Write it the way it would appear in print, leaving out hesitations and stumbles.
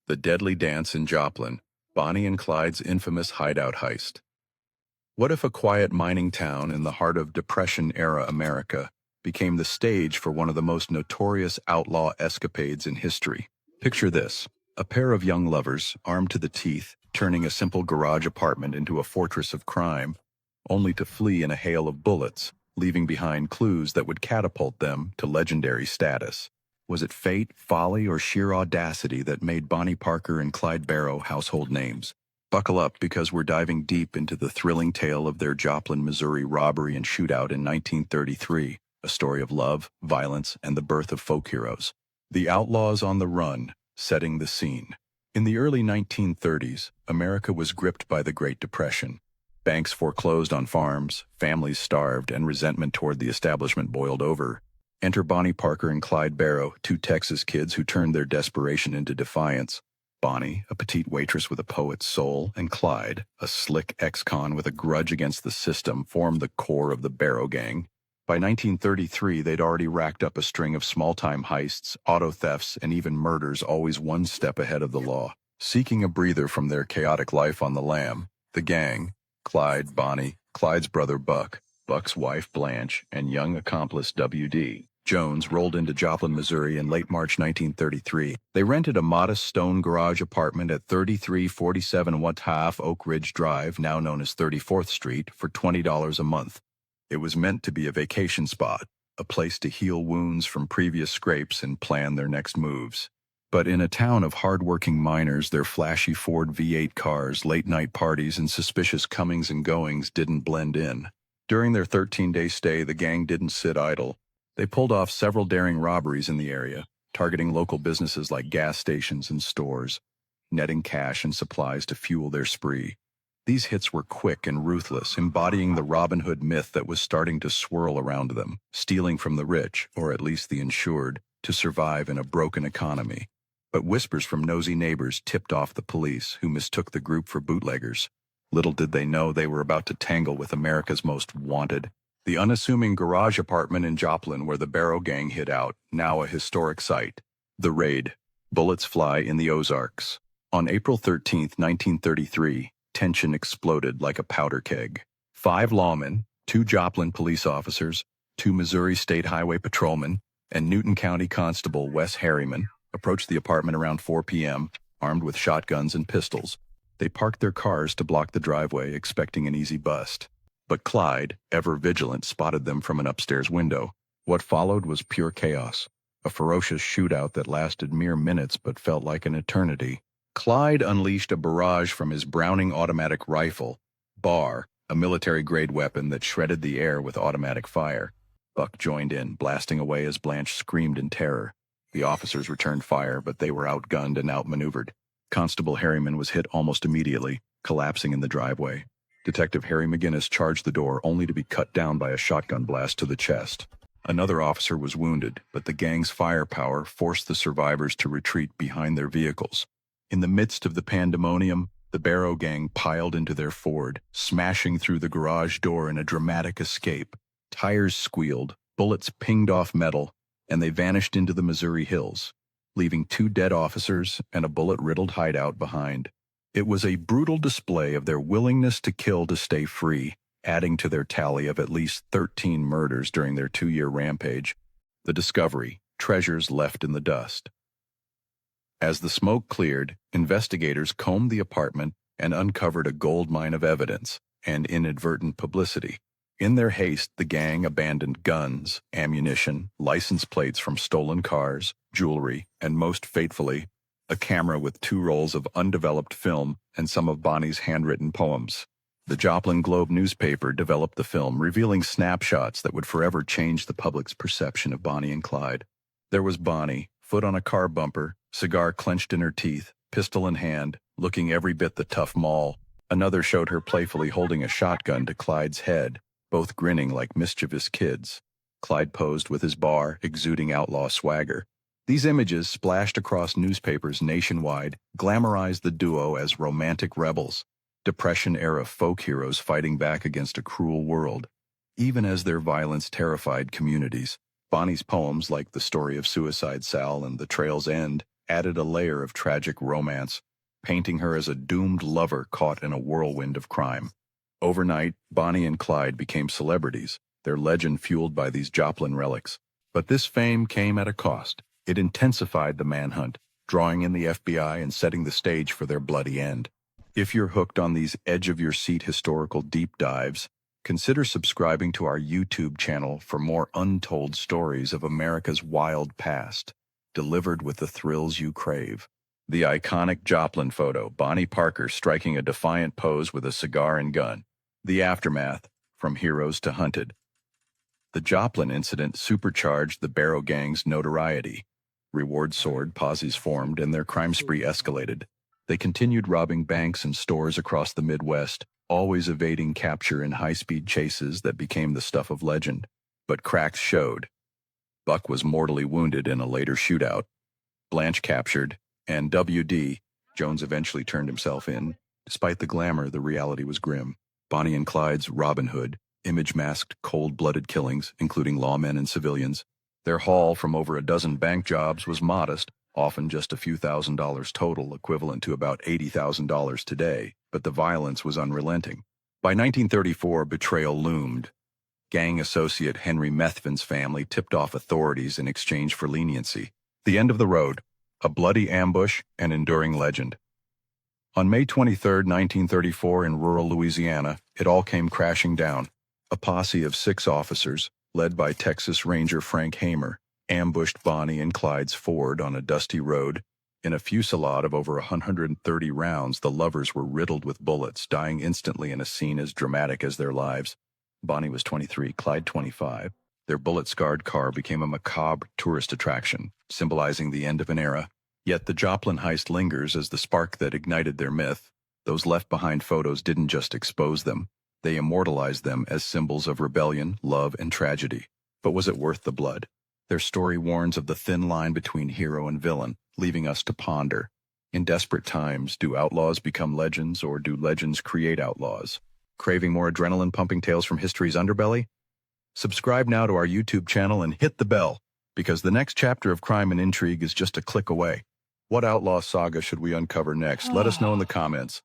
The Deadly Dance in Joplin, Bonnie and Clyde's infamous hideout heist. What if a quiet mining town in the heart of Depression-era America became the stage for one of the most notorious outlaw escapades in history? Picture this: a pair of young lovers, armed to the teeth, turning a simple garage apartment into a fortress of crime, only to flee in a hail of bullets, leaving behind clues that would catapult them to legendary status. Was it fate, folly, or sheer audacity that made Bonnie Parker and Clyde Barrow household names? Buckle up, because we're diving deep into the thrilling tale of their Joplin, Missouri robbery and shootout in 1933, a story of love, violence, and the birth of folk heroes. The Outlaws on the Run, setting the scene. In the early 1930s, America was gripped by the Great Depression. Banks foreclosed on farms, families starved, and resentment toward the establishment boiled over. Enter Bonnie Parker and Clyde Barrow, two Texas kids who turned their desperation into defiance. Bonnie, a petite waitress with a poet's soul, and Clyde, a slick ex-con with a grudge against the system, formed the core of the Barrow Gang. By 1933, they'd already racked up a string of small-time heists, auto thefts, and even murders, always one step ahead of the law. Seeking a breather from their chaotic life on the lam, the gang, Clyde, Bonnie, Clyde's brother Buck, Buck's wife Blanche, and young accomplice W.D. Jones rolled into Joplin, Missouri in late March 1933. They rented a modest stone garage apartment at 3347 Wataf Oak Ridge Drive, now known as 34th Street, for $20 a month. It was meant to be a vacation spot, a place to heal wounds from previous scrapes and plan their next moves. But in a town of hard-working miners, their flashy Ford V8 cars, late-night parties, and suspicious comings and goings didn't blend in. During their 13-day stay, the gang didn't sit idle. They pulled off several daring robberies in the area, targeting local businesses like gas stations and stores, netting cash and supplies to fuel their spree. These hits were quick and ruthless, embodying the Robin Hood myth that was starting to swirl around them, stealing from the rich, or at least the insured, to survive in a broken economy. But whispers from nosy neighbors tipped off the police, who mistook the group for bootleggers. Little did they know they were about to tangle with America's most wanted. The unassuming garage apartment in Joplin where the Barrow Gang hid out, now a historic site. The raid. Bullets fly in the Ozarks. On April 13, 1933, tension exploded like a powder keg. 5 lawmen, 2 Joplin police officers, 2 Missouri State Highway patrolmen, and Newton County Constable Wes Harriman approached the apartment around 4 p.m., armed with shotguns and pistols. They parked their cars to block the driveway, expecting an easy bust. But Clyde, ever vigilant, spotted them from an upstairs window. What followed was pure chaos, a ferocious shootout that lasted mere minutes but felt like an eternity. Clyde unleashed a barrage from his Browning automatic rifle, BAR, a military-grade weapon that shredded the air with automatic fire. Buck joined in, blasting away as Blanche screamed in terror. The officers returned fire, but they were outgunned and outmaneuvered. Constable Harriman was hit almost immediately, collapsing in the driveway. Detective Harry McGinnis charged the door, only to be cut down by a shotgun blast to the chest. Another officer was wounded, but the gang's firepower forced the survivors to retreat behind their vehicles. In the midst of the pandemonium, the Barrow Gang piled into their Ford, smashing through the garage door in a dramatic escape. Tires squealed, bullets pinged off metal, and they vanished into the Missouri hills, leaving 2 dead officers and a bullet-riddled hideout behind. It was a brutal display of their willingness to kill to stay free, adding to their tally of at least 13 murders during their 2-year rampage. The discovery: treasures left in the dust. As the smoke cleared, investigators combed the apartment and uncovered a goldmine of evidence and inadvertent publicity. In their haste, the gang abandoned guns, ammunition, license plates from stolen cars, jewelry, and most fatefully, a camera with 2 rolls of undeveloped film and some of Bonnie's handwritten poems. The Joplin Globe newspaper developed the film, revealing snapshots that would forever change the public's perception of Bonnie and Clyde. There was Bonnie, foot on a car bumper, cigar clenched in her teeth, pistol in hand, looking every bit the tough moll. Another showed her playfully holding a shotgun to Clyde's head, both grinning like mischievous kids. Clyde posed with his bar, exuding outlaw swagger. These images, splashed across newspapers nationwide, glamorized the duo as romantic rebels, Depression-era folk heroes fighting back against a cruel world. Even as their violence terrified communities, Bonnie's poems, like The Story of Suicide Sal and The Trail's End, added a layer of tragic romance, painting her as a doomed lover caught in a whirlwind of crime. Overnight, Bonnie and Clyde became celebrities, their legend fueled by these Joplin relics. But this fame came at a cost. It intensified the manhunt, drawing in the FBI and setting the stage for their bloody end. If you're hooked on these edge-of-your-seat historical deep dives, consider subscribing to our YouTube channel for more untold stories of America's wild past, delivered with the thrills you crave. The iconic Joplin photo, Bonnie Parker striking a defiant pose with a cigar and gun. The aftermath, from heroes to hunted. The Joplin incident supercharged the Barrow Gang's notoriety. Reward soared, posses formed, and their crime spree escalated. They continued robbing banks and stores across the Midwest, always evading capture in high-speed chases that became the stuff of legend. But cracks showed. Buck was mortally wounded in a later shootout. Blanche captured, and W.D. Jones eventually turned himself in. Despite the glamour, the reality was grim. Bonnie and Clyde's Robin Hood, image-masked, cold-blooded killings, including lawmen and civilians. Their haul from over a dozen bank jobs was modest, often just a few $1,000s total, equivalent to about $80,000 today, but the violence was unrelenting. By 1934, betrayal loomed. Gang associate Henry Methvin's family tipped off authorities in exchange for leniency. The end of the road, a bloody ambush, an enduring legend. On May 23, 1934, in rural Louisiana, it all came crashing down. A posse of 6 officers, led by Texas Ranger Frank Hamer, ambushed Bonnie and Clyde's Ford on a dusty road. In a fusillade of over 130 rounds, the lovers were riddled with bullets, dying instantly in a scene as dramatic as their lives. Bonnie was 23, Clyde 25. Their bullet-scarred car became a macabre tourist attraction, symbolizing the end of an era. Yet the Joplin heist lingers as the spark that ignited their myth. Those left-behind photos didn't just expose them. They immortalized them as symbols of rebellion, love, and tragedy. But was it worth the blood? Their story warns of the thin line between hero and villain, leaving us to ponder. In desperate times, do outlaws become legends, or do legends create outlaws? Craving more adrenaline-pumping tales from history's underbelly? Subscribe now to our YouTube channel and hit the bell, because the next chapter of crime and intrigue is just a click away. What outlaw saga should we uncover next? Let us know in the comments.